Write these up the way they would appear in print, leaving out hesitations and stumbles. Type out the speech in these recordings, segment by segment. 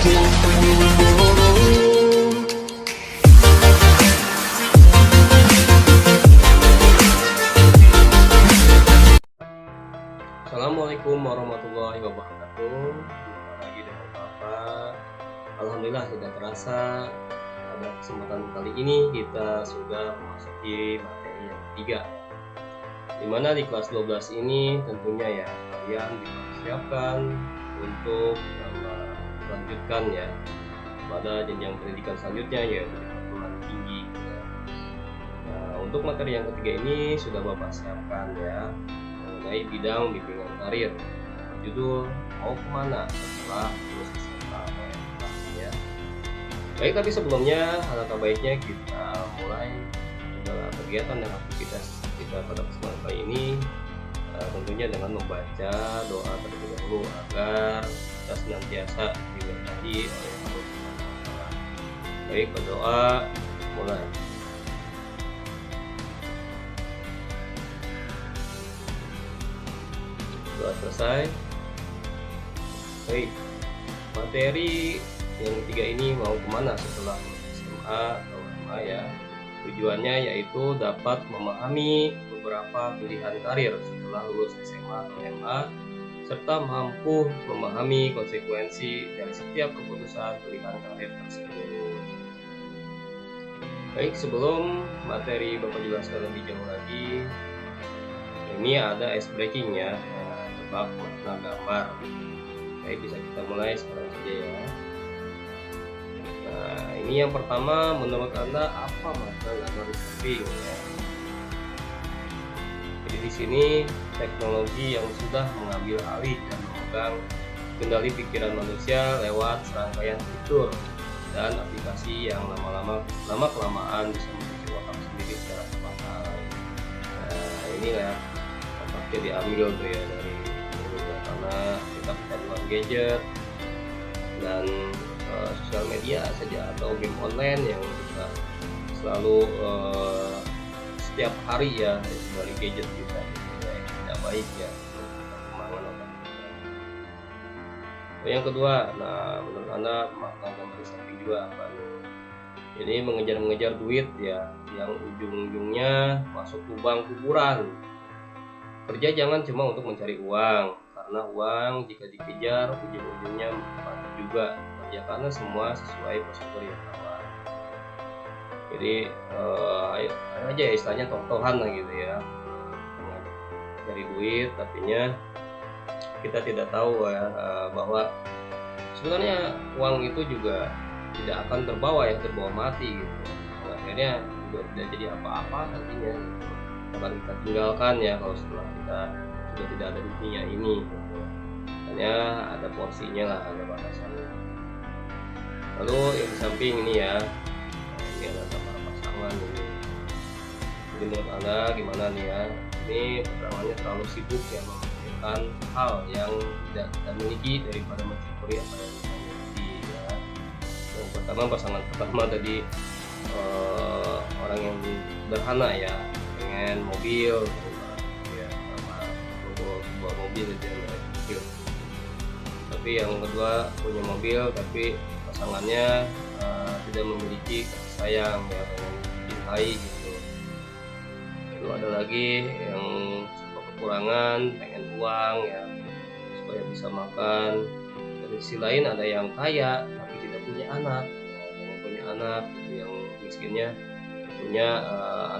Assalamualaikum warahmatullahi wabarakatuh. Jumpa lagi dengan Bapak. Alhamdulillah tidak terasa pada kesempatan kali ini kita sudah memasuki materi yang ketiga, dimana di kelas 12 ini tentunya ya kalian dipersiapkan untuk melanjutkan ya pada jenjang pendidikan selanjutnya, yaitu di perguruan tinggi. Nah, untuk materi yang ketiga ini sudah Bapak siapkan ya, mengenai bidang bimbingan karir, judul mau kemana setelah lulus SMA ya. Baik, tapi sebelumnya alangkah baiknya kita mulai segala kegiatan dan aktivitas kita pada kesempatan kali ini tentunya dengan membaca doa terlebih dahulu agar kita senantiasa diberkahi oleh Allah Subhanahu wa Ta'ala. Baik, berdoa mulai. Doa selesai. Baik, materi yang ketiga ini mau kemana setelah SMA atau SMA ya. Tujuannya yaitu dapat memahami beberapa pilihan karir setelah lulus SMA atau MA, serta mampu memahami konsekuensi dari setiap keputusan pilihan karir tersebut. Baik, sebelum materi Bapak jelaskan lebih jauh lagi, ini ada ice breaking ya, tebak makna gambar. Baik, bisa kita mulai sekarang saja ya. Nah, ini yang pertama, menurut Anda apa makna gambar di samping ya? Jadi di sini teknologi yang sudah mengambil alih dan memegang kendali pikiran manusia lewat serangkaian fitur dan aplikasi yang lama kelamaan bisa memiliki otak sendiri secara spontan. Nah, ini ya otaknya diambil tuh ya dari karena kita kecanduan gadget dan sosial media saja atau game online yang kita selalu setiap hari ya dari gadget kita, tidak baik ya untuk perkembangan otak kita. Yang kedua, nah menurut Anda makna gambar di samping juga apa nih? Jadi mengejar duit ya, yang ujung-ujungnya masuk lubang kuburan. Kerja jangan cuma untuk mencari uang, karena uang jika dikejar ujung-ujungnya mati juga. Ya karena semua sesuai prosedur yang sama. Jadi ayo aja ya istilahnya toh-tohan lah gitu ya, dari duit, tapinya kita tidak tahu ya bahwa sebenarnya uang itu juga tidak akan terbawa mati gitu. Akhirnya juga tidak jadi apa-apa nantinya gitu. Akan kita tinggalkan ya kalau setelah kita sudah tidak ada di dunia ini gitu. Hanya ada porsinya lah, ada batasannya. Lalu yang di samping ini ya, ini ada gambar pasangan ini. Jadi menurut Anda gimana nih ya? Ini pasangannya terlalu sibuk ya memikirkan hal yang tidak kita miliki daripada mensyukuri apa yang kita miliki ya. Yang pertama, pasangan pertama tadi orang yang sederhana ya, pengen mobil ya, sama sebuah mobil itu yang tapi yang kedua punya mobil tapi pasangannya tidak memiliki kasih sayang ya, pengen cintai gitu. Lalu ada lagi yang serba kekurangan, pengen uang ya supaya bisa makan. Dari sisi lain ada yang kaya tapi tidak punya anak, pengen punya anak gitu. Yang miskinnya punya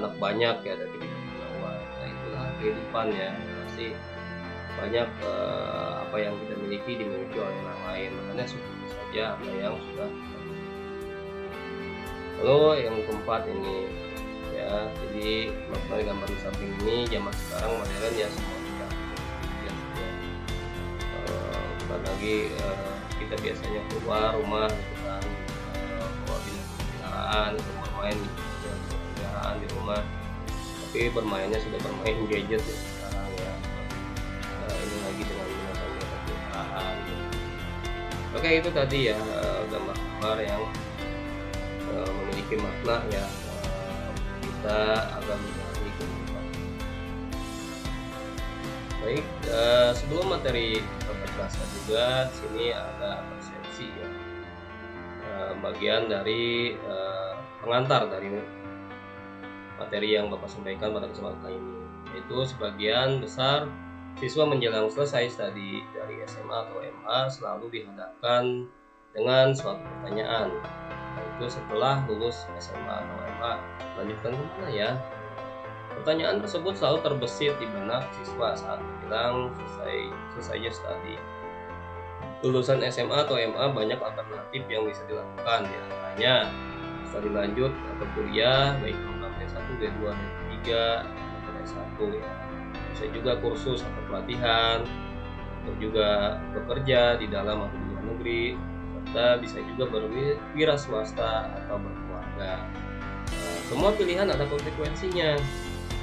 anak banyak ya tapi tidak punya uang. Nah itulah kehidupan ya, pasti banyak apa yang kita miliki dimiliki oleh orang lain, makanya syukuri saja apa yang sudah kita miliki. Lalu yang keempat ini ya, jadi makna gambar di samping ini zaman sekarang modern ya, semua tidak ya, bukan lagi kita biasanya keluar rumah gitu kan, bawa kendaraan untuk bermain kendaraan di rumah, tapi bermainnya sudah bermain gadget ya sekarang ya. Ini lagi dengan menggunakan kendaraan. Oke, itu tadi ya gambar-gambar yang memiliki makna ya, kita akan menjalani kehidupan. Baik, sebelum materi Bapak jelaskan juga, sini ada persepsi ya. bagian dari pengantar dari materi yang Bapak sampaikan pada kesempatan ini, yaitu sebagian besar siswa menjelang selesai studi dari SMA atau MA selalu dihadapkan dengan suatu pertanyaan, yaitu setelah lulus SMA atau MA lanjutkan kemana ya? Pertanyaan tersebut selalu terbesit di benak siswa saat menjelang selesainya studi. Lulusan SMA atau MA banyak alternatif yang bisa dilakukan, diantaranya studi lanjut atau kuliah baik program D1, D2, D3 atau S1 ya. Bisa juga kursus atau pelatihan, atau juga bekerja di dalam atau di luar negeri, serta bisa juga berwira swasta atau berkeluarga. Semua pilihan ada konsekuensinya.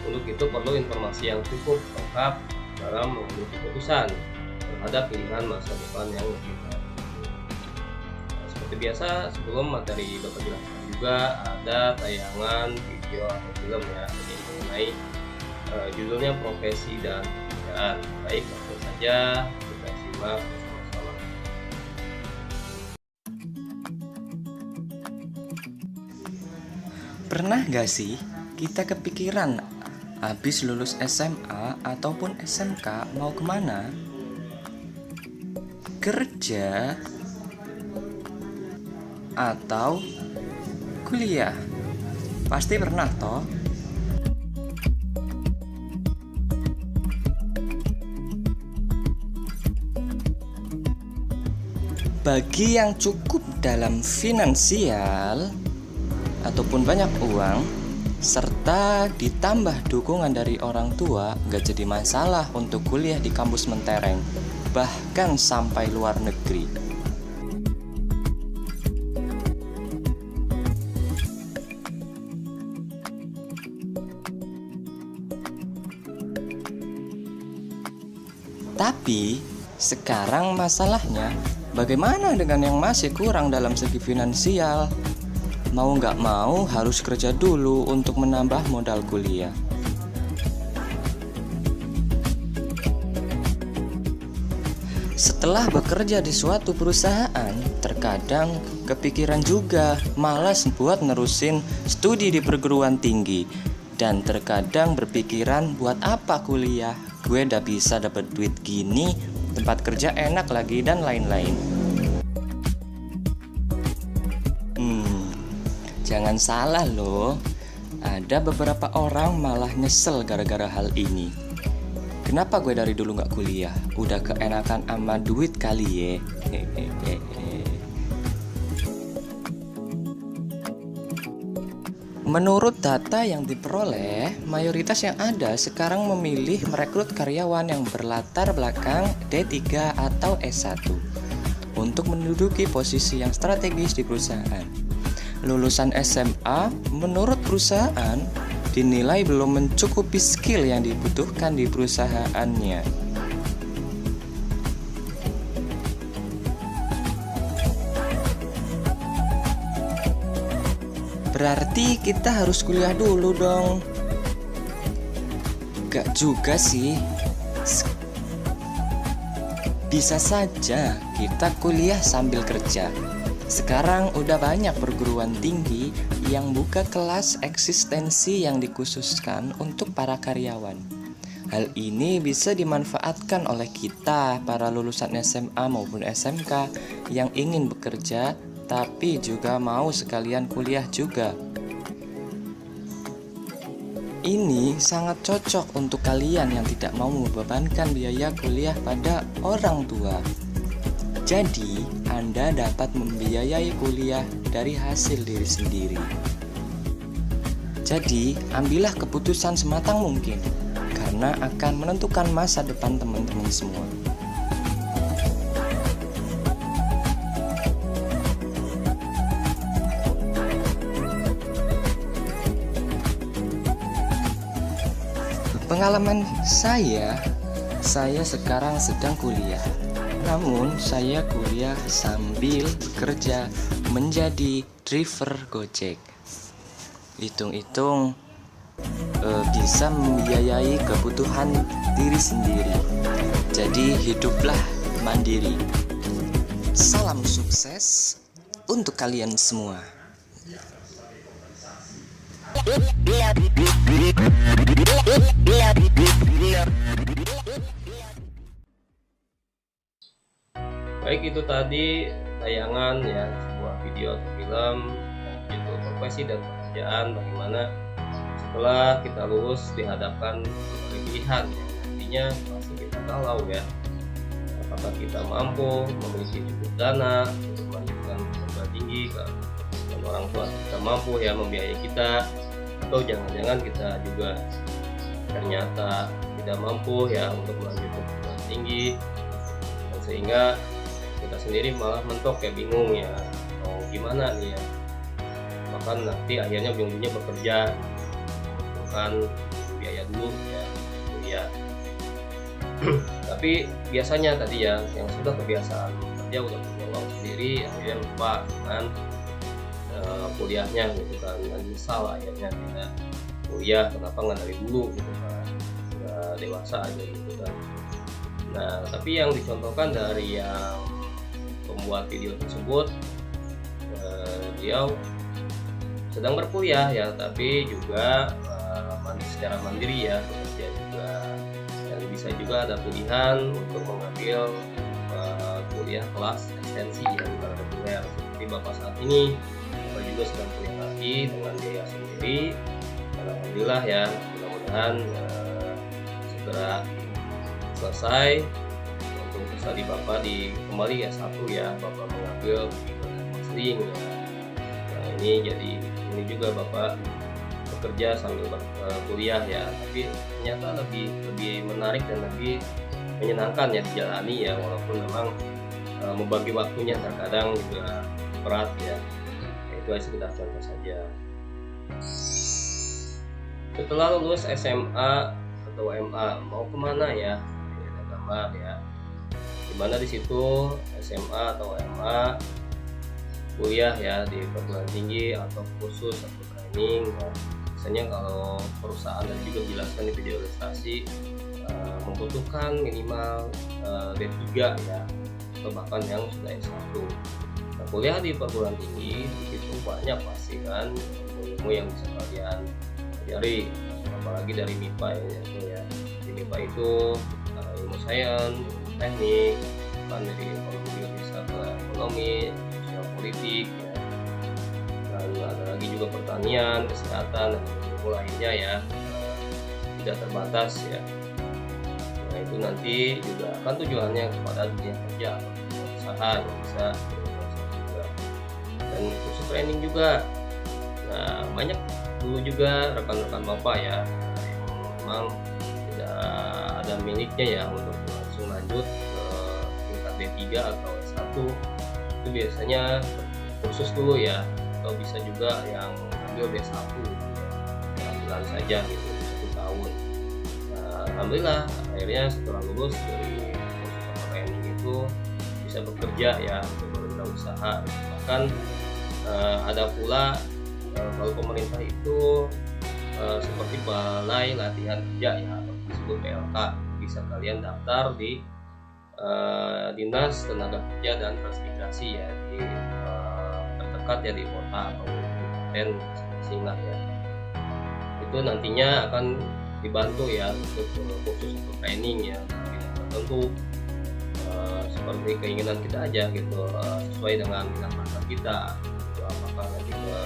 Untuk itu perlu informasi yang cukup lengkap dalam mengambil keputusan terhadap pilihan masa depan yang lebih baik. Seperti biasa, sebelum materi Bapak jelaskan juga ada tayangan video atau film ya mengenai judulnya profesi dan pekerjaan. Baik, langsung saja kita simak bersama-sama. Pernah gak sih kita kepikiran habis lulus SMA ataupun SMK mau kemana? Kerja atau kuliah? Pasti pernah toh? Bagi yang cukup dalam finansial ataupun banyak uang serta ditambah dukungan dari orang tua, gak jadi masalah untuk kuliah di kampus mentereng, bahkan sampai luar negeri. Tapi sekarang masalahnya, bagaimana dengan yang masih kurang dalam segi finansial? Mau nggak mau harus kerja dulu untuk menambah modal kuliah. Setelah bekerja di suatu perusahaan, terkadang kepikiran juga malas buat nerusin studi di perguruan tinggi. Dan terkadang berpikiran buat apa kuliah? Gue udah bisa dapat duit gini, tempat kerja enak lagi dan lain-lain. Jangan salah loh, ada beberapa orang malah nyesel gara-gara hal ini. Kenapa gue dari dulu gak kuliah? Udah keenakan sama duit kali ya. Menurut data yang diperoleh, mayoritas yang ada sekarang memilih merekrut karyawan yang berlatar belakang D3 atau S1 untuk menduduki posisi yang strategis di perusahaan. Lulusan SMA menurut perusahaan dinilai belum mencukupi skill yang dibutuhkan di perusahaannya. Berarti kita harus kuliah dulu dong. Gak juga sih. Bisa saja kita kuliah sambil kerja. Sekarang udah banyak perguruan tinggi yang buka kelas eksistensi yang dikhususkan untuk para karyawan. Hal ini bisa dimanfaatkan oleh kita, para lulusan SMA maupun SMK yang ingin bekerja, tapi juga mau sekalian kuliah juga. Ini sangat cocok untuk kalian yang tidak mau membebankan biaya kuliah pada orang tua. Jadi, Anda dapat membiayai kuliah dari hasil diri sendiri. Jadi, ambillah keputusan sematang mungkin, karena akan menentukan masa depan teman-teman semua. Pengalaman saya sekarang sedang kuliah. Namun saya kuliah sambil bekerja menjadi driver Gojek. Hitung-hitung bisa membiayai kebutuhan diri sendiri. Jadi hiduplah mandiri. Salam sukses untuk kalian semua. Baik, itu tadi tayangan ya, sebuah video atau film yang judul Profesi dan Pekerjaan, bagaimana setelah kita lulus dihadapkan berbagai pilihan ya. Nantinya pasti kita galau ya, apakah kita mampu memiliki cukup dana untuk melanjutkan perguruan tinggi, dan orang tua kita mampu ya membiayai kita, atau jangan-jangan kita juga ternyata tidak mampu ya untuk melanjutkan perguruan tinggi, dan sehingga kita sendiri malah mentok ya, bingung ya mau gimana nih ya, bahkan nanti akhirnya ujung-ujungnya bekerja, bukan biaya dulu ya kuliah. Tapi biasanya tadi ya, yang sudah kebiasaan kerja udah punya uang sendiri, akhirnya lupa dengan kuliahnya gitu kan, dan nyesal akhirnya tidak kuliah, kenapa nggak dari dulu gitu kan, nggak dewasa aja gitu kan. Nah, tapi yang dicontohkan dari yang pembuat video tersebut, beliau sedang berkuliah ya, tapi juga secara mandiri ya, bekerja juga, dan bisa juga ada pilihan untuk mengambil kuliah kelas ekstensi yang bukan reguler seperti Bapak saat ini. Bapak juga sedang kuliah lagi dengan biaya sendiri, dan alhamdulillah ya, mudah-mudahan segera selesai untuk studi Bapak di kembali S1 ya, Bapak mengambil counseling ya. Nah, ini jadi ini juga Bapak bekerja sambil kuliah ya, tapi ternyata lebih menarik dan lebih menyenangkan ya dijalani ya, walaupun memang membagi waktunya terkadang juga berat ya. Itu sekedar contoh saja. Setelah lulus SMA atau MA mau kemana ya? Ini ada gambar ya, dimana di situ SMA atau MA kuliah ya di perguruan tinggi atau kursus atau training ya. Biasanya kalau perusahaan dan juga dijelaskan di video ilustrasi membutuhkan minimal D3 ya, atau bahkan yang sudah S1. Nah, kuliah di perguruan tinggi itu banyak pasti kan ilmu yang bisa kalian pelajari, apalagi dari MIPA ya. Di MIPA itu ilmu sains, teknik, kan dari ekonomi bisa ke ekonomi, sosial politik ya. Dan ada lagi juga pertanian, kesehatan, dan ilmu lainnya ya, tidak terbatas ya. Nah, itu nanti juga akan tujuannya kepada dunia kerja atau usaha yang bisa juga. Dan kursus training juga. Nah, banyak dulu juga rekan-rekan Bapak ya yang memang tidak ada miliknya ya untuk langsung lanjut ke tingkat D3 atau S1. Itu biasanya kursus dulu ya, atau bisa juga yang ambil D1 ya, ambilan saja gitu 1 tahun. Nah, alhamdulillah akhirnya setelah lulus dari kursus training itu bisa bekerja ya untuk berwirausaha. Bahkan ada pula kalau pemerintah itu seperti balai latihan kerja ya, atau disebut BLK, bisa kalian daftar di Dinas Tenaga Kerja dan Transmigrasi ya, di terdekat ya di kota atau kabupaten masing-masing lah ya. Itu nantinya akan dibantu ya untuk kursus atau training ya, tertentu seperti keinginan kita aja gitu, sesuai dengan minat bakat kita. Itu apakah nanti ke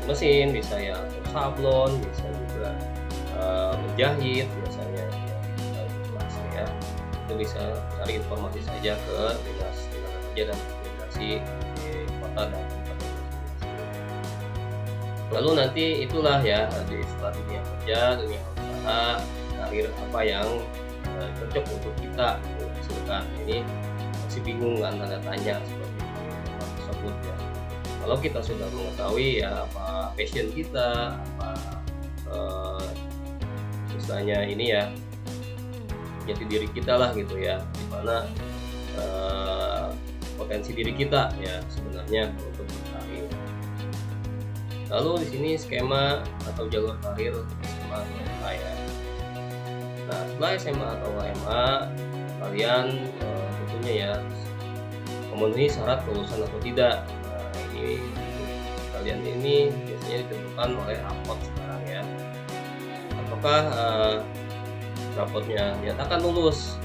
mesin bisa ya, atau sablon, bisa juga menjahit biasanya ya, ya. Itu bisa cari informasi saja ke Dinas Tenaga Kerja dan Transmigrasi di kota dan kabupaten. Lalu nanti itulah ya, di setelah dunia kerja, dunia usaha, karir apa yang cocok untuk kita hasilkan. Ini masih bingung kan, tanda tanya seperti tersebut ya. Kalau kita sudah mengetahui ya apa passion kita, apa misalnya ini ya jati diri kita lah gitu ya, dimana potensi diri kita ya sebenarnya untuk berkarir. Lalu di sini skema atau jalur karir SMA atau MA ya. Nah, setelah SMA atau MA kalian tentunya ya memenuhi syarat kelulusan atau tidak. Nah, ini kalian ini biasanya ditentukan oleh rapot sekarang ya. Apakah rapotnya dinyatakan lulus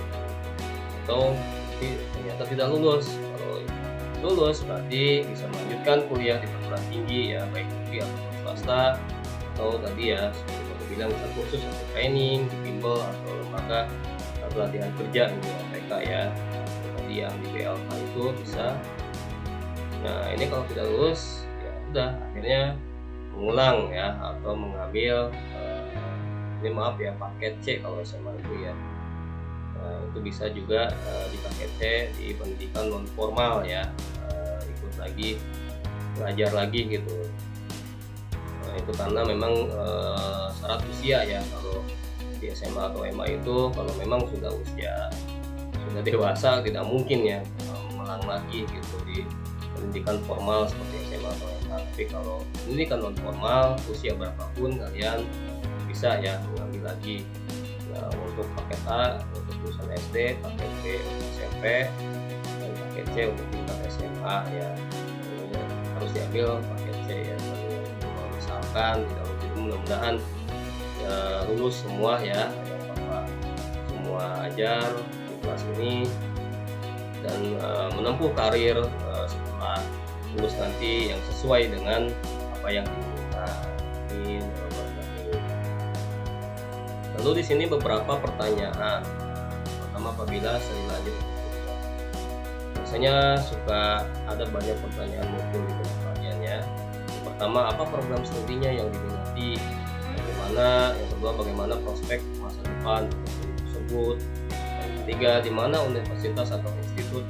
atau ternyata tidak lulus. Kalau lulus berarti bisa melanjutkan kuliah di perguruan tinggi ya, baik negeri atau swasta, atau tadi ya seperti aku bilang bisa kursus atau training di bimbel atau lembaga pelatihan kerja ini mereka ya, tadi yang di BLK itu bisa. Nah ini kalau tidak lulus ya udah akhirnya mengulang ya, atau mengambil ini maaf ya paket C kalau SMA itu ya. Nah, itu bisa juga di paket C di pendidikan non formal ya, ikut lagi belajar lagi gitu. Nah, itu karena memang syarat usia ya, kalau di SMA atau MA itu kalau memang sudah usia sudah dewasa tidak mungkin ya mengulang lagi gitu di pendidikan formal seperti SMA atau MA. Tapi kalau pendidikan non formal usia berapapun kalian bisa ya mengambil lagi. Nah, untuk paket A untuk lulusan SD, paket B untuk SMP, dan paket C untuk tingkat SMA ya. Harus diambil paket C ya. Kalau misalkan tidak lulus, mudah-mudahan ya, lulus semua ya, Bapak semua ajar di kelas ini dan menempuh karir setelah lulus nanti yang sesuai dengan apa yang diinginkan. Lalu di sini beberapa pertanyaan. Pertama, apabila studi lanjut, biasanya suka ada banyak pertanyaan muncul di benak kalian ya. Yang pertama, apa program studinya yang diminati? Bagaimana? Yang kedua, bagaimana prospek masa depan tersebut? Yang ketiga, di mana universitas atau institut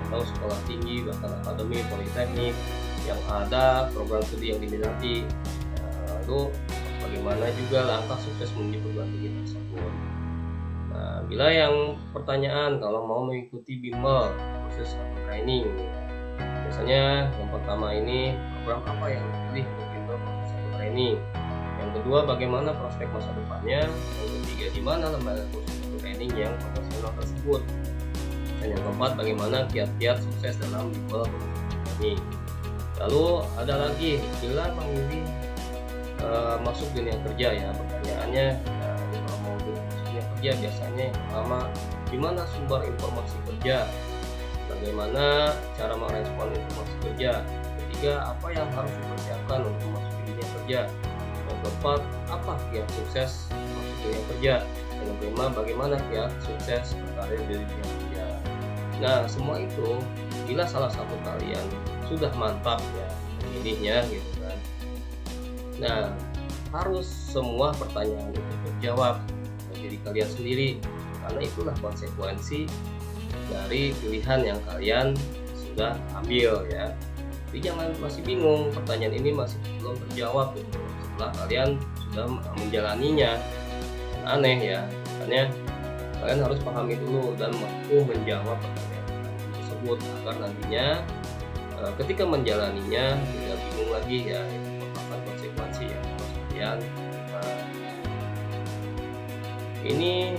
atau sekolah tinggi bahkan akademi politeknik yang ada program studi yang diminati? Lalu bagaimana juga langkah sukses menuju perguruan tinggi tersebut. Nah, bila yang pertanyaan kalau mau mengikuti bimbel, kursus atau training, biasanya yang pertama ini program apa yang dipilih untuk bimbel, kursus atau training. Yang kedua, bagaimana prospek masa depannya. Yang ketiga, di mana lembaga kursus atau training yang profesional tersebut. Dan yang keempat, bagaimana kiat-kiat sukses dalam bimbel kursus atau training. Lalu ada lagi, bila memilih masuk dunia kerja ya, pertanyaannya kalau mau masuk dunia kerja biasanya yang pertama, di mana sumber informasi kerja, bagaimana cara merespon informasi kerja. Ketiga, apa yang harus dipersiapkan untuk masuk dunia kerja. Yang keempat, apa kiat sukses masuk dunia kerja. Yang kelima, bagaimana kiat sukses berkarir di dunia kerja. Nah semua itu bila salah satu kalian sudah mantap ya memilihnya gitu kan, nah harus semua pertanyaan itu terjawab oleh diri kalian sendiri, karena itulah konsekuensi dari pilihan yang kalian sudah ambil ya. Jadi jangan masih bingung, pertanyaan ini masih belum terjawab gitu setelah kalian sudah menjalaninya. Aneh ya, makanya kalian harus pahami dulu dan mampu menjawab pertanyaan tersebut agar nantinya ketika menjalaninya tidak bingung lagi ya, itu merupakan konsekuensi yang harus kalian ini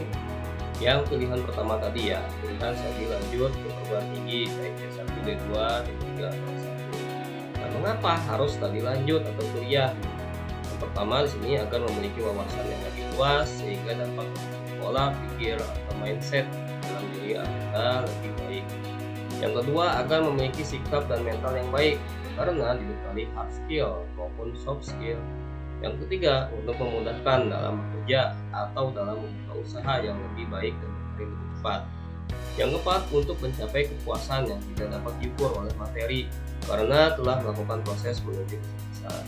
yang pilihan pertama tadi ya, pilihan studi lanjut ke perguruan tinggi baik D1, D2, D3 atau S1. Nah, mengapa harus studi lanjut atau kuliah? Yang pertama di sini agar memiliki wawasan yang lebih luas sehingga dapat pola pikir atau mindset dalam diri Anda lebih baik. Yang kedua, agar memiliki sikap dan mental yang baik karena dibekali hard skill maupun soft skill. Yang ketiga, untuk memudahkan dalam bekerja atau dalam membuka usaha yang lebih baik dan lebih cepat. Yang keempat, untuk mencapai kepuasan yang tidak dapat diukur oleh materi karena telah melakukan proses menuju kesuksesan.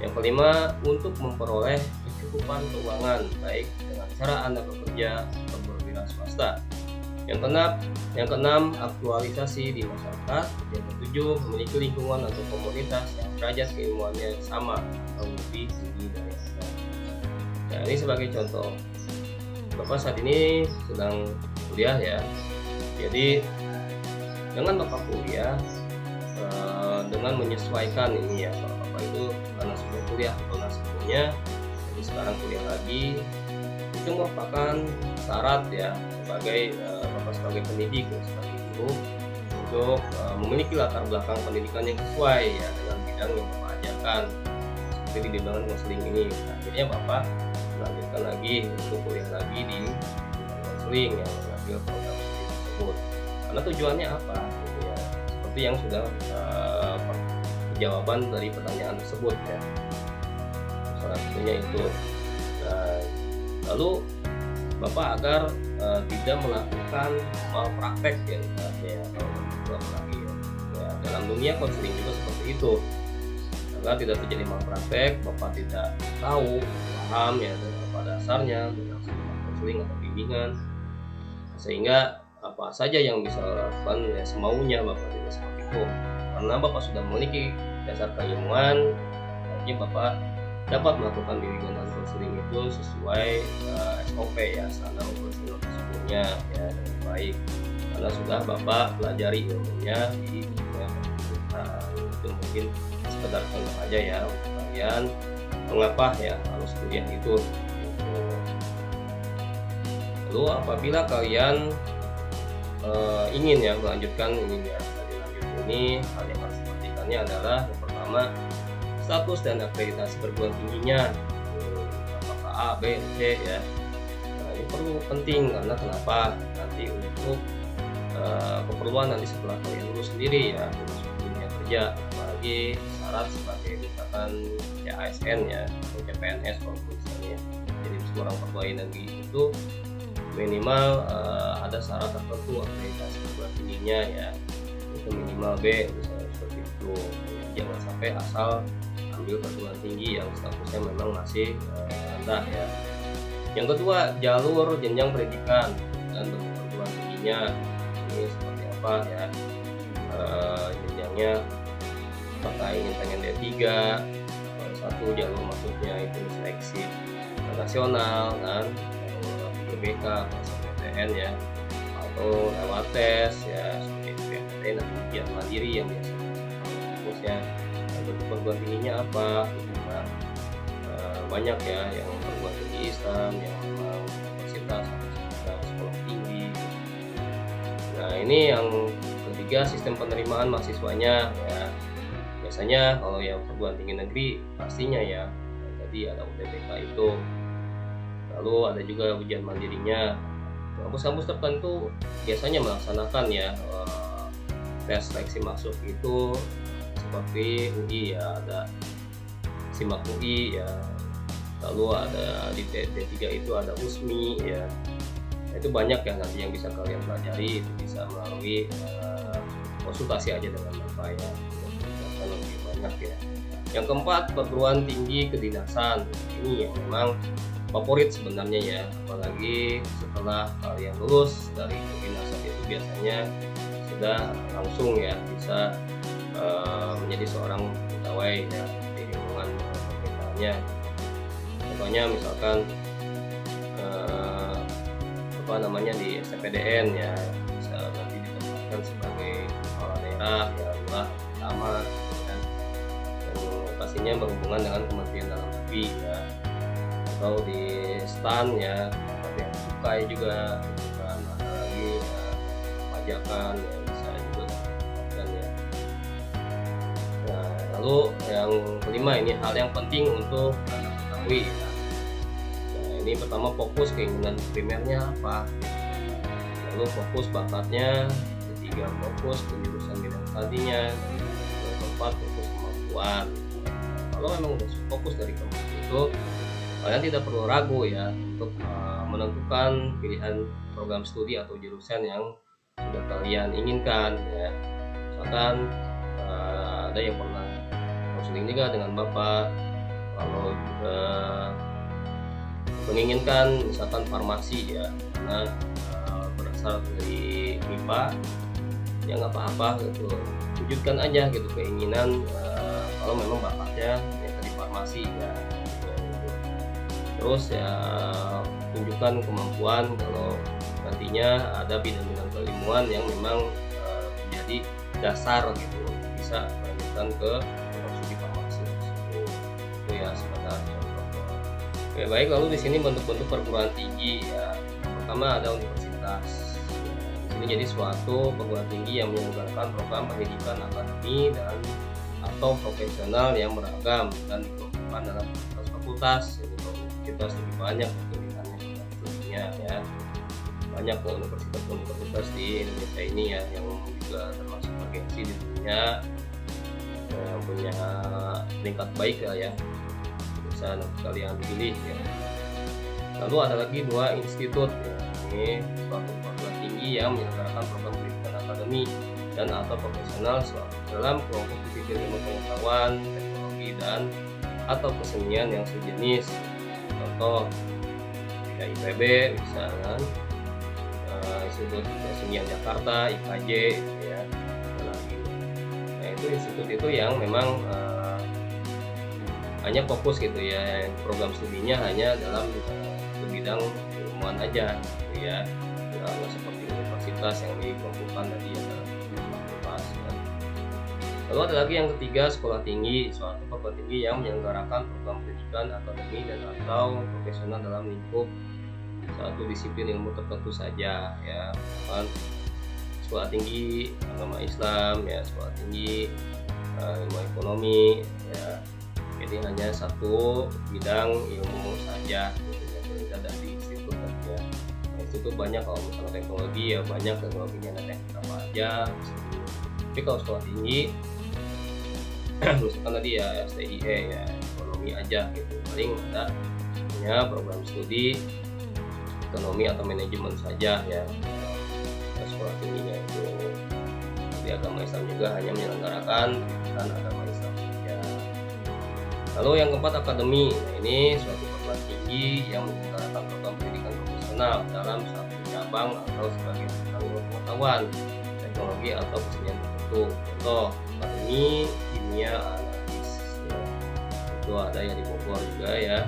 Yang kelima, untuk memperoleh kecukupan keuangan baik dengan cara Anda bekerja atau berwira swasta. Yang keenam, aktualisasi di masyarakat. Yang ketujuh, memiliki lingkungan atau komunitas yang derajat keilmuannya sama atau lebih tinggi dari Anda. Nah, ini sebagai contoh. Bapak saat ini sedang kuliah ya. Jadi dengan Bapak kuliah dengan menyesuaikan ini ya, kalau Bapak itu karena sebelum kuliah atau sebelumnya, jadi sekarang kuliah lagi, itu merupakan syarat ya sebagai Bapak sebagai pendidik, sebagai guru untuk memiliki latar belakang pendidikan yang sesuai ya dengan bidang yang Bapak ajarkan, seperti di bidang konseling ini. Akhirnya Bapak melanjutkan lagi untuk kuliah lagi di konseling yang mengambil program studi tersebut. Karena tujuannya apa? Gitu ya. Seperti yang sudah jawaban dari pertanyaan tersebut ya. Salah satunya itu. Lalu Bapak agar tidak melakukan malpraktek ya, kalau lagi ya, dalam dunia konseling juga seperti itu. Agar tidak terjadi malpraktek, Bapak tidak tahu, paham ya apa dasarnya tentang konseling atau bimbingan, sehingga apa saja yang bisa lakukan ya semaunya Bapak, tidak seperti itu. Karena Bapak sudah memiliki dasar keilmuan, jadi Bapak dapat melakukan bimbingan dan konseling itu sesuai SOP ya, standar operasional prosedurnya ya, dengan baik. Karena sudah Bapak pelajari ilmunya di dunia perkuliahan. Itu mungkin sekedar contoh aja ya untuk kalian mengapa ya harus kuliah itu. Lalu apabila kalian ingin ya melanjutkan ini ya studi lanjut ini, hal yang harus diperhatikannya adalah yang pertama, status dan akreditasi perguruan tingginya, apakah A, B, C ya. Nah, ini perlu penting karena kenapa? Nanti untuk keperluan nanti setelah kalian lulus sendiri ya, lulus dunia kerja, apalagi syarat sebagai misalkan ya ASN ya, atau CPNS kalau misalnya jadi seorang pegawai negeri itu minimal ada syarat tertentu akreditasi perguruan tingginya ya, itu minimal B misalnya seperti itu. Jangan sampai asal ambil perguruan tinggi yang statusnya memang masih rendah ya. Yang kedua, jalur jenjang pendidikan dan bentuk perguruan tingginya ini seperti apa ya, jenjangnya apakah ingin pengen D3, satu jalur maksudnya itu seleksi nasional kan, UTBK, PTN ya, atau lewat tes ya seperti PTN atau ujian mandiri yang biasa. Terusnya bentuk perguruan tingginya apa? Nah, banyak ya yang perguruan tinggi Islam, yang memang universitas, sekolah tinggi. Nah ini yang ketiga, sistem penerimaan mahasiswanya ya. Biasanya kalau yang perguruan tinggi negeri pastinya ya, jadi ada UTBK itu. Lalu ada juga ujian mandirinya. Kampus-kampus tertentu biasanya melaksanakan ya tes seleksi masuk itu seperti UI ya, ada SIMAK UI ya, lalu ada di D3 itu ada USMI ya. Nah, itu banyak ya nanti yang bisa kalian pelajari, itu bisa melalui konsultasi aja dengan Bapak ya, lebih banyak ya. Yang keempat, perguruan tinggi kedinasan, ini yang memang favorit sebenarnya ya, apalagi setelah kalian lulus dari kedinasan itu biasanya sudah langsung ya bisa menjadi seorang pegawai ya di lingkungan pemerintahannya. Contohnya misalkan apa namanya di SPDN ya, bisa nanti ditempatkan sebagai kepala daerah ya, lurah, camat ya, yang pastinya berhubungan dengan Kementerian Dalam Negeri ya, atau di STAN ya, yang cukai juga kan, ada lagi ya, pajakan ya, bisa juga ditempatkan ya. Nah, lalu yang kelima, ini hal yang penting untuk Anda ketahui ya. Nah, ini pertama, fokus keinginan primernya apa, lalu fokus bakatnya, ketiga fokus penjurusan bidang studinya, yang keempat fokus kemampuan. Kalau memang udah fokus dari keempat itu, kalian tidak perlu ragu ya untuk menentukan pilihan program studi atau jurusan yang sudah kalian inginkan ya. Misalkan ada yang pernah konseling juga dengan Bapak, kalau menginginkan misalkan farmasi ya, karena berasal dari MIPA ya, nggak apa-apa gitu, wujudkan aja gitu keinginan kalau memang bapaknya di farmasi ya. Terus ya tunjukkan kemampuan kalau nantinya ada bidang-bidang keilmuan yang memang menjadi dasar gitu, bisa melanjutkan ke studi farmasi itu ya sebenarnya. Oke, baik, lalu di sini bentuk-bentuk perguruan tinggi ya. Pertama ada universitas. Ini jadi suatu perguruan tinggi yang menyelenggarakan program pendidikan akademi dan atau atau profesional yang beragam dan dikelompokkan dalam fakultas. Jadi universitas lebih banyak pilihannya studinya ya. Banyak kok universitas di Indonesia ini ya yang juga termasuk bergengsi di dunia, punya tingkat baik ya, bisa kalian pilih ya. Lalu ada lagi 2 institut ya. Ini suatu perguruan tinggi yang menyelenggarakan program pendidikan akademik dan atau profesional dalam kelompok disiplin ilmu pengetahuan, teknologi dan atau kesenian yang sejenis. Contoh ya IPB misalkan, Institut Kesenian Jakarta, IKJ gitu ya. Nah itu institut itu yang memang hanya fokus gitu ya, program studinya hanya dalam bidang ilmuwan aja gitu ya, nggak seperti universitas yang dikelompokkan tadi ya dalam fakultas ya. Lalu ada lagi yang ketiga, sekolah tinggi, suatu perguruan tinggi yang menyelenggarakan program pendidikan akademi dan atau profesional dalam lingkup satu disiplin ilmu tertentu saja ya, kan sekolah tinggi agama Islam ya, sekolah tinggi ilmu ekonomi ya, jadi hanya satu bidang ilmu saja gitu ya, berbeda dari institut ya. Institut banyak, kalau misalnya teknologi ya banyak teknologinya, ada teknik apa aja. Tapi kalau sekolah tinggi misalkan tadi ya STIE ya, ekonomi aja gitu, paling ada punya program studi ekonomi atau manajemen saja ya. Sekolah tingginya itu di agama Islam juga hanya menyelenggarakan pendidikan agama Islam saja. Lalu yang keempat, akademi. Nah, ini suatu perguruan tinggi yang menyelenggarakan program pendidikan profesional dalam satu cabang atau sebagai ilmu pengetahuan, teknologi atau kesenian tertentu. Contoh akademi kimia analisis ya. Itu ada yang di Bogor juga ya.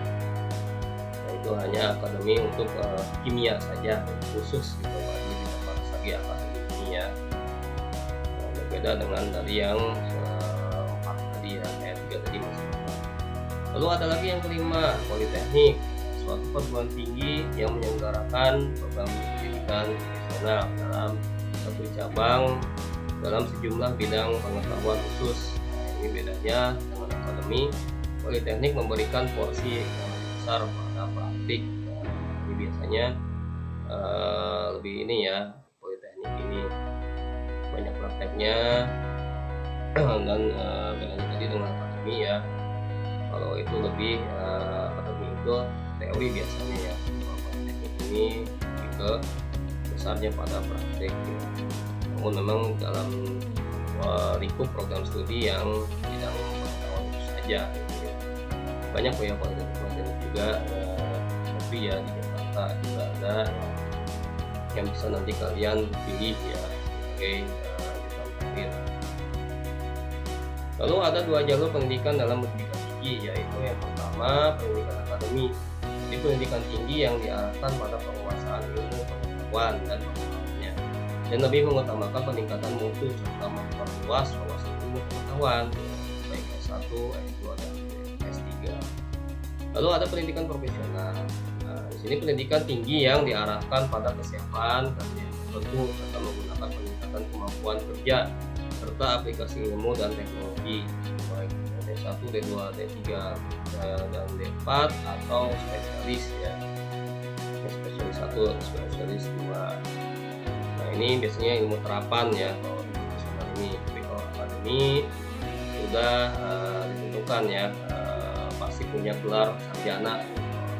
Itu hanya akademi untuk kimia saja, khusus gitu, di tempat lagi akademi kimia. Berbeda dengan dari yang 4 tadi ya, 3 tadi masih. Lalu ada lagi yang kelima, politeknik, suatu perguruan tinggi yang menyelenggarakan program pendidikan profesional dalam satu cabang dalam sejumlah bidang pengetahuan khusus. Nah, ini bedanya dengan akademi. Politeknik memberikan porsi yang besar pada praktik. Nah, ini biasanya lebih ini ya, politeknik ini banyak prakteknya dan bedanya tadi dengan akademi ya. Kalau itu lebih akademi itu teori biasanya ya, kalau politeknik ini lebih ke besarnya pada praktek ya. Namun memang dalam lingkup program studi yang bidang pengetahuan itu saja gitu ya. Banyak kok ya politeknik juga, tapi ya di Jakarta juga ada yang bisa nanti kalian pilih ya sebagai jurusan karir. Lalu ada 2 jalur pendidikan dalam pendidikan tinggi, yaitu yang pertama pendidikan akademi. Jadi pendidikan tinggi yang diarahkan pada penguasaan ilmu pengetahuan dan pengetahuannya, dan lebih mengutamakan peningkatan mutu serta memperluas wawasan ilmu pengetahuan baik S1, S2 dan S3. Lalu ada pendidikan profesional. Nah, di sini pendidikan tinggi yang diarahkan pada kesiapan kerja tertentu serta menggunakan peningkatan kemampuan kerja serta aplikasi ilmu dan teknologi baik D1, D2, D3 dan D4 atau spesialis ya. Spesialis 1, spesialis 2. Nah, ini biasanya ilmu terapan ya kalau di profesional ini. Tapi kalau akademi sudah ditentukan ya, pasti punya gelar sarjana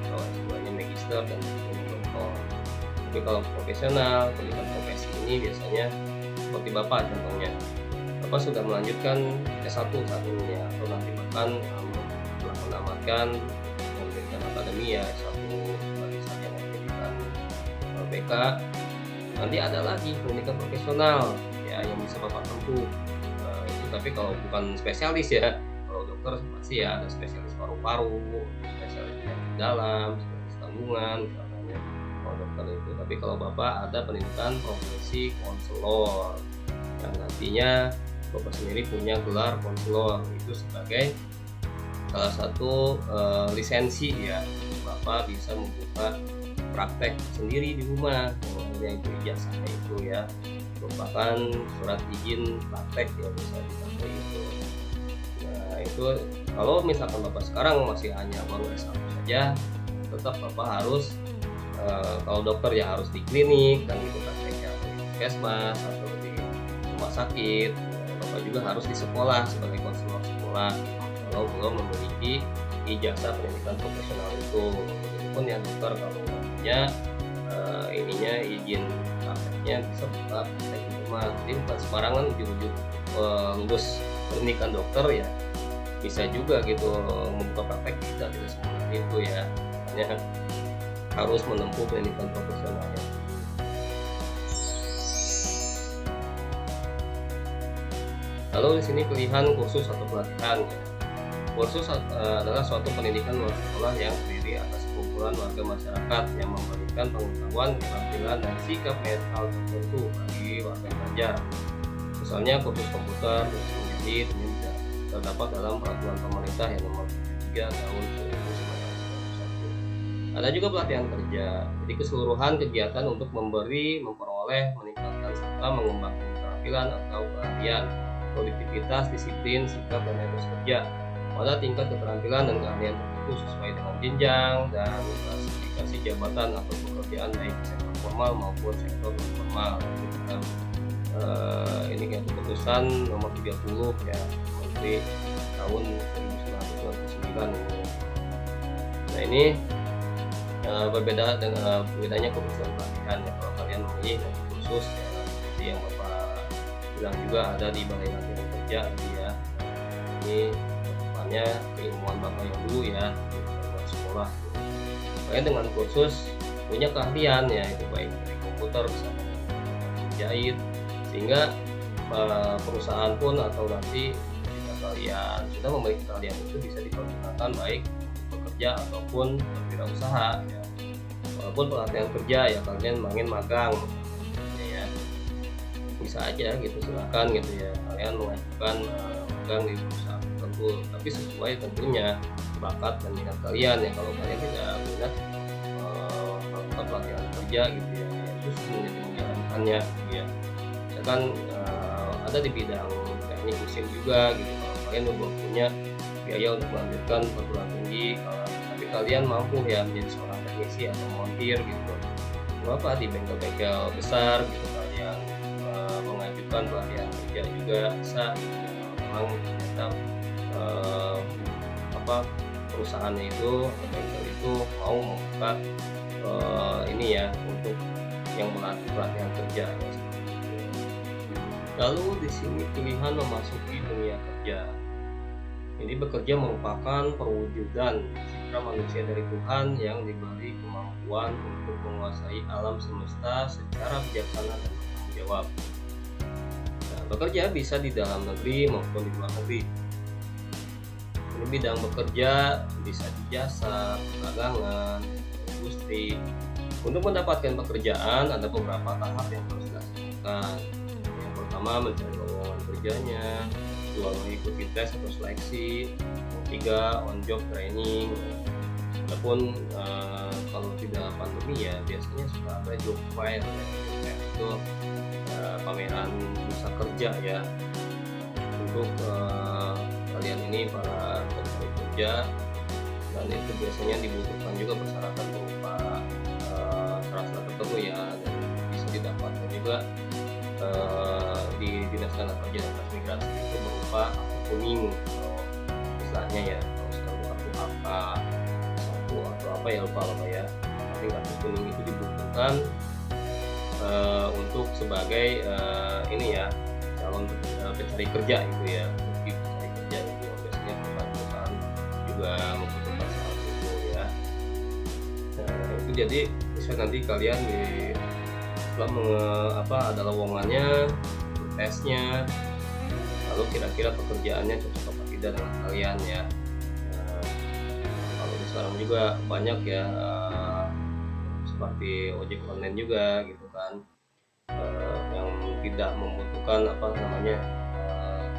atau S2-nya magister dan doktor. Tapi kalau profesional, pendidikan profesi ini biasanya seperti Bapak contohnya. Bapak sudah melanjutkan S1 saat ini ya, atau nanti bahkan telah menamatkan pendidikan akademi ya, S1 sebagai sarjana pendidikan BK. Nanti ada lagi pendidikan profesional ya yang bisa Bapak tempuh. Itu tapi kalau bukan spesialis ya. Kalau dokter pasti ya ada spesialis paru-paru, spesialis penyakit dalam, spesialis kandungan misalnya. Kalau dokter itu, tapi kalau Bapak ada pendidikan profesi konselor yang nantinya Bapak sendiri punya gelar konselor, itu sebagai salah satu lisensi ya, Bapak bisa membuka praktek sendiri di rumah, namanya itu ijazahnya itu ya, merupakan surat izin praktek yang bisa dipakai itu. Nah, itu kalau misalkan Bapak sekarang masih hanya baru S1 saja, tetap Bapak harus kalau dokter ya harus di klinik dan itu prakteknya atau di puskesmas atau di rumah sakit. Bapak juga harus di sekolah sebagai konselor sekolah kalau belum memiliki ijazah pendidikan profesional itu. Meskipun ya dokter kalau punya ininya izin prakteknya bisa buka praktek di rumah. Jadi bukan sembarangan ujuk-ujuk lulus pendidikan dokter ya bisa juga gitu membuka praktek, tidak seperti itu ya. Hanya harus menempuh pendidikan profesionalnya. Lalu di sini pilihan kursus atau pelatihan. Kursus adalah suatu pendidikan luar sekolah yang terdiri atas kumpulan warga masyarakat yang memberikan pengetahuan, keterampilan, dan sikap mental tertentu bagi warga pelajar. Misalnya kursus komputer, kursus menjahit, ini bisa terdapat dalam peraturan pemerintah yang nomor 3 tahun 2019. Ada juga pelatihan kerja, jadi keseluruhan kegiatan untuk memberi, memperoleh, meningkatkan serta mengembangkan keterampilan atau keahlian, produktivitas, disiplin, sikap, dan etos kerja pada tingkat keterampilan dan keahlian tertentu sesuai dengan jenjang dan klasifikasi jabatan atau pekerjaan baik sektor formal maupun sektor non formal. Ini kayak keputusan nomor 30 ya Menteri tahun 1999 ini. Nah ini berbeda dengan bedanya kursus dan pelatihan ya. Kalau kalian memilih kursus ya, seperti yang Bapak bilang juga ada di Balai Latihan Kerja ya. Ini depannya keilmuan Bapak yang dulu ya di sekolah. Kalian dengan kursus punya keahlian ya, itu baik dari komputer bisa menjahit, sehingga perusahaan pun atau nanti jika kalian sudah memiliki keahlian itu bisa dipergunakan baik bekerja ataupun berwirausaha ya. Walaupun pelatihan kerja ya kalian ingin magang ya, bisa aja gitu, silakan gitu ya kalian mengajukan magang di perusahaan tertentu, tapi sesuai tentunya bakat dan minat kalian ya. Kalau kalian tidak minat melakukan pelatihan kerja gitu ya, terus menjalankannya gitu ya. Misalkan ada di bidang teknik mesin juga gitu, kalau kalian udah punya biaya untuk melanjutkan perguruan tinggi, tapi kalian mampu ya menjadi seorang teknisi atau montir gitu, apa di bengkel-bengkel besar gitu kalian mengajukan pelatihan kerja juga bisa gitu. Memang ternyata perusahaannya itu atau bengkel itu mau membuka ini ya untuk yang melatih pelatihan kerja ya. Lalu di sini pilihan memasuki dunia kerja. Jadi bekerja merupakan perwujudan citra manusia dari Tuhan yang diberi kemampuan untuk menguasai alam semesta secara bijaksana dan bertanggung jawab. Nah, bekerja bisa di dalam negeri maupun di luar negeri. Ini bidang bekerja bisa di jasa, perdagangan, industri. Untuk mendapatkan pekerjaan ada beberapa tahap yang harus dilakukan. Yang pertama mencari lowongan kerjanya, kedua mengikuti tes atau seleksi, ketiga on job training. Adapun kalau tidak pandemi ya biasanya suka ada job fair ya, itu pameran bursa kerja ya untuk kalian ini para pencari kerja, dan itu biasanya dibutuhkan juga persyaratan berupa syarat-syarat tertentu ya, dan bisa didapatkan juga di Dinas Tenaga Kerja dan Transmigrasi itu berupa kartu kuning atau istilahnya ya, kalau kartu apa satu atau apa ya lupa ya, tapi kartu kuning itu dibutuhkan untuk sebagai ini ya calon pencari kerja itu ya, pencari kerja itu biasanya perusahaan juga membutuhkan hal itu ya. Nah itu jadi bisa nanti kalian setelah ada lowongannya, tesnya, lalu kira-kira pekerjaannya cocok apa tidak dengan kalian ya. Kalau sekarang juga banyak ya seperti ojek online juga gitu kan, yang tidak membutuhkan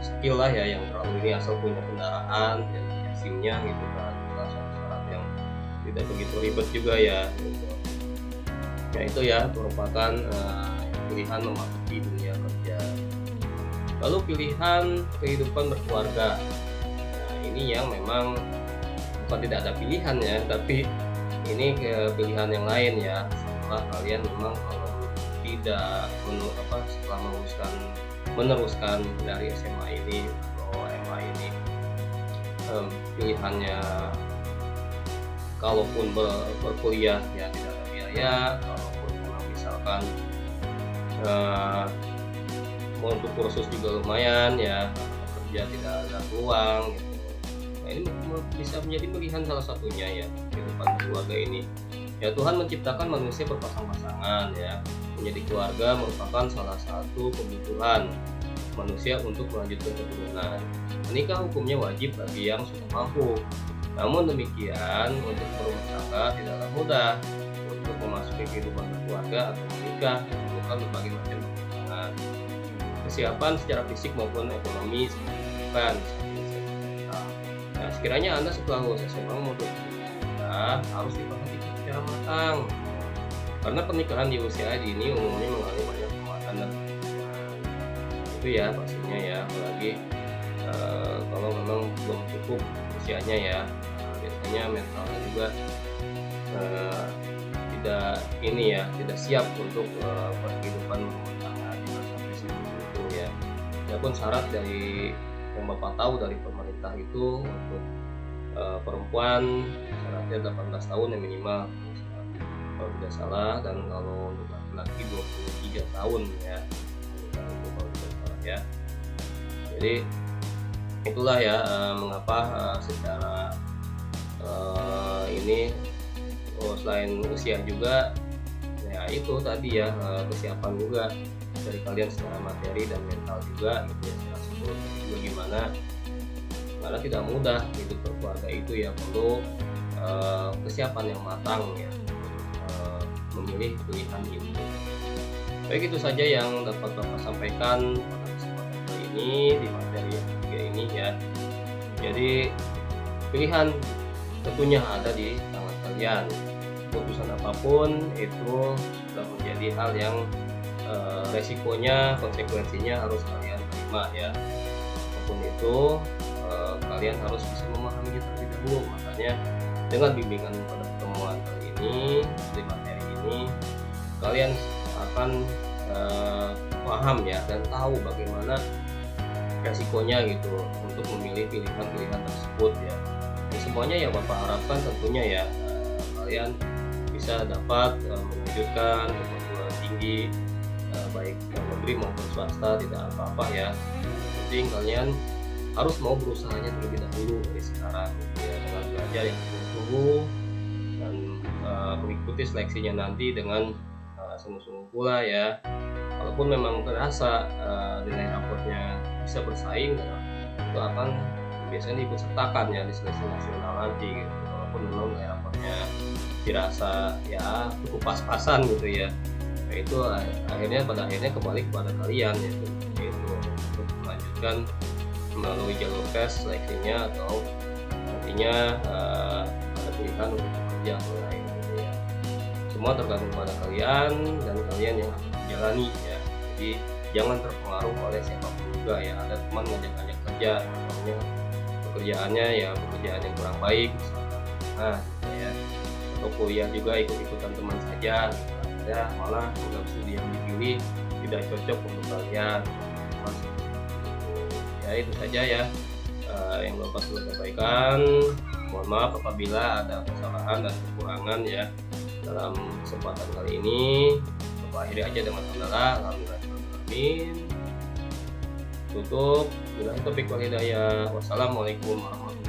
skill lah ya, yang terlalu ini asal punya kendaraan dan punya SIM-nya gitu kan, syarat yang tidak begitu ribet juga ya gitu. Nah itu ya merupakan pilihan memasuki dunia kerja. Lalu pilihan kehidupan berkeluarga. Nah, ini ini yang memang bukan tidak ada pilihan ya, tapi ini pilihan yang lain ya. Setelah kalian memang kalau tidak setelah meneruskan dari SMA ini atau MA ini, pilihannya kalaupun berkuliah ya tidak ada biaya, kalaupun misalkan untuk kursus juga lumayan ya, kerja tidak ada peluang gitu. Nah, ini bisa menjadi pilihan salah satunya ya, kehidupan keluarga ini. Ya, Tuhan menciptakan manusia berpasang-pasangan ya. Menjadi keluarga merupakan salah satu kebutuhan manusia untuk melanjutkan keturunan. Menikah hukumnya wajib bagi yang sudah mampu. Namun demikian, untuk berumah tangga tidaklah mudah. Untuk memasuki kehidupan keluarga atau menikah dibutuhkan berbagai macam pertimbangan. Kesiapan secara fisik maupun ekonomi signifikan. Nah, sekiranya Anda setelah lulus SMA mau menikah, harus diperhatikan secara matang. Karena pernikahan di usia dini umumnya mengalami banyak kemakan dan itu ya pastinya ya, apalagi kalau memang belum cukup usianya ya. Biasanya mentalnya juga tidak siap untuk berkehidupan rumah tangga sampai seperti itu ya. Adapun syarat dari yang Bapak tahu dari pemerintah itu untuk perempuan syaratnya 18 tahun yang minimal kalau tidak salah, dan kalau untuk laki-laki 23 tahun ya itu kalau tidak salah ya. Jadi itulah ya mengapa secara ini selain usia juga ya itu tadi ya kesiapan juga dari kalian secara materi dan mental juga gitu ya, secara psikologi juga gimana, karena tidak mudah hidup berkeluarga itu ya, perlu kesiapan yang matang ya, memilih pilihan ini. Baik, itu saja yang dapat Bapak sampaikan pada kesempatan kali ini di materi yang ketiga ini ya. Jadi pilihan tentunya ada di tangan kalian. Keputusan apapun itu sudah menjadi hal yang resikonya, konsekuensinya harus kalian terima ya. Apapun itu kalian harus bisa memahaminya terlebih dahulu. Makanya dengan bimbingan pada pertemuan kali ini di materi ini, kalian akan paham ya dan tahu bagaimana resikonya gitu untuk memilih pilihan-pilihan tersebut ya. Dan semuanya yang Bapak harapkan tentunya ya kalian bisa dapat melanjutkan perguruan tinggi baik negeri maupun swasta, tidak apa-apa ya. Penting kalian harus mau berusahanya terlebih dahulu dari sekarang ya, dengan belajar yang sungguh-sungguh dan mengikuti seleksinya nanti dengan sungguh-sungguh pula ya. Walaupun memang terasa nilai rapotnya bisa bersaing, itu akan biasanya diikutsertakan ya di seleksi nasional nanti gitu. Walaupun memang nilai rapotnya dirasa ya cukup pas-pasan gitu ya, itu pada akhirnya kembali kepada kalian yaitu untuk melanjutkan melalui jalur tes seleksinya atau nantinya ada pilihan untuk bekerja atau lain gitu ya. Semua tergantung pada kalian dan kalian yang akan menjalani ya. Jadi jangan terpengaruh oleh siapapun juga ya. Ada teman ngajak-ngajak kerja, namanya pekerjaannya ya pekerjaan yang kurang baik misalkan, nah gitu ya. Atau kuliah juga ikut-ikutan teman saja gitu. Ya malah program studi yang dipilih tidak cocok untuk kalian. Ya itu saja ya yang Bapak perlu sampaikan. Mohon maaf apabila ada kesalahan dan kekurangan ya dalam kesempatan kali ini. Bapak akhiri aja dengan hamdalah, alhamdulillah, amin. Tutup. Bila taufiq wal hidayah. Wassalamualaikum warahmatullahi wabarakatuh.